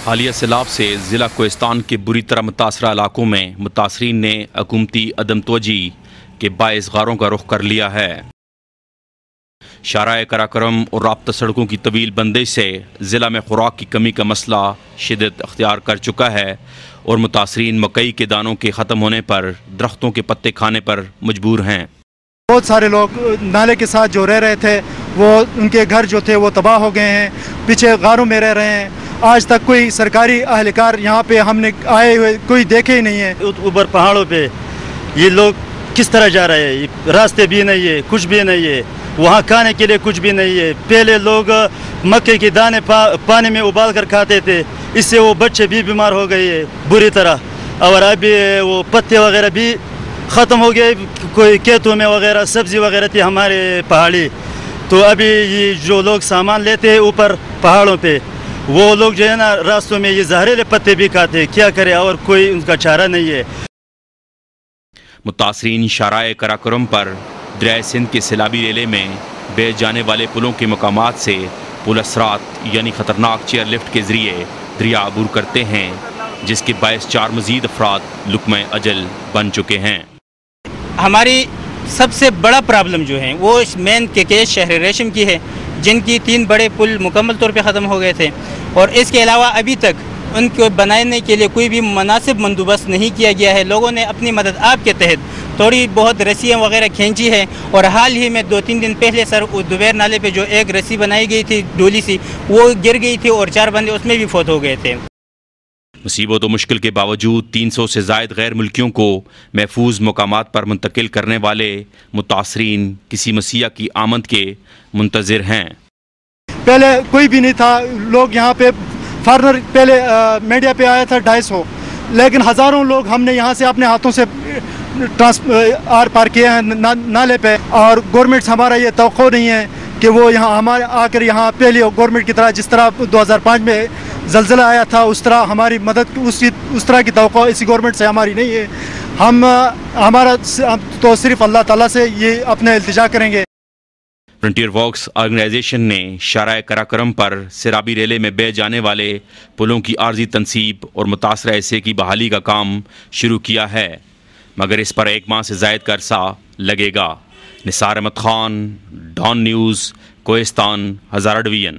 حالیہ سیلاب سے ضلع کوہستان کے بری طرح متاثرہ علاقوں میں متاثرین نے حکومتی عدم توجہی کے باعث غاروں کا رخ کر لیا ہے۔ شارع قراقرم اور رابطہ سڑکوں کی طویل بندش سے ضلع میں خوراک کی کمی کا مسئلہ شدت اختیار کر چکا ہے اور متاثرین مکئی کے دانوں کے ختم ہونے پر درختوں کے پتے کھانے پر مجبور ہیں۔ بہت سارے لوگ نالے کے ساتھ جو رہ رہے تھے وہ ان کے گھر جو تھے وہ تباہ ہو گئے ہیں، پیچھے غاروں میں رہ رہے ہیں۔ آج تک کوئی سرکاری اہلکار یہاں پہ ہم نے آئے ہوئے کوئی دیکھے ہی نہیں ہے۔ اوپر پہاڑوں پہ یہ لوگ کس طرح جا رہے ہیں؟ راستے بھی نہیں ہے، کچھ بھی نہیں ہے، وہاں کھانے کے لیے کچھ بھی نہیں ہے۔ پہلے لوگ مکے کے دانے پانی میں ابال کر کھاتے تھے، اس سے وہ بچے بھی بیمار ہو گئے ہیں بری طرح، اور ابھی وہ پتے وغیرہ بھی ختم ہو گئے۔ کوئی کھیتوں میں وغیرہ سبزی وغیرہ تھی ہمارے پہاڑی، تو ابھی یہ جو لوگ سامان لیتے ہیں اوپر پہاڑوں پہ، وہ لوگ جو ہے نا راستوں میں یہ زہریلے پتے بھی کھاتے ہیں۔ کیا کرے اور کوئی ان کا چارہ نہیں ہے۔ متاثرین شارع قراقرم پر دریائے سندھ کے سیلابی ریلے میں بے جانے والے پلوں کے مقامات سے پل اثرات یعنی خطرناک چیئر لفٹ کے ذریعے دریا عبور کرتے ہیں، جس کے باعث 4 مزید افراد لقمہ اجل بن چکے ہیں۔ ہماری سب سے بڑا پرابلم جو ہے وہ مین کیس شہر ریشم کی ہے، جن کی 3 بڑے پل مکمل طور پہ ختم ہو گئے تھے، اور اس کے علاوہ ابھی تک ان کو بنانے کے لیے کوئی بھی مناسب بندوبست نہیں کیا گیا ہے۔ لوگوں نے اپنی مدد آپ کے تحت تھوڑی بہت رسیاں وغیرہ کھینچی ہے، اور حال ہی میں 2-3 دن پہلے سر دوبیر نالے پہ جو ایک رسی بنائی گئی تھی ڈولی سی، وہ گر گئی تھی اور 4 بندے اس میں بھی فوت ہو گئے تھے۔ مصیبت و مشکل کے باوجود 300 سے زائد غیر ملکیوں کو محفوظ مقامات پر منتقل کرنے والے متاثرین کسی مسیح کی آمد کے منتظر ہیں۔ پہلے کوئی بھی نہیں تھا، لوگ یہاں پہ فارنر پہلے میڈیا پہ آیا تھا 250، لیکن ہزاروں لوگ ہم نے یہاں سے اپنے ہاتھوں سے آر پار کیے ہیں نالے پہ، اور گورنمنٹ ہمارا یہ توقع نہیں ہے کہ وہ یہاں ہمارے آ کر یہاں پہلے گورنمنٹ کی طرح جس طرح 2005 میں زلزلہ آیا تھا اس طرح ہماری مدد اس طرح کی توقع اسی گورنمنٹ سے ہماری نہیں ہے۔ ہمارا تو صرف اللہ تعالیٰ سے یہ اپنے التجا کریں گے۔ فرنٹیئر ورکس آرگنائزیشن نے شارع قراقرم پر سیلابی ریلے میں بہہ جانے والے پلوں کی عارضی تنصیب اور متاثرہ حصے کی بحالی کا کام شروع کیا ہے، مگر اس پر 1 ماہ سے زائد کا عرصہ لگے گا۔ Nisar Ahmed Khan, Dawn news, Kohistan, Hazara division.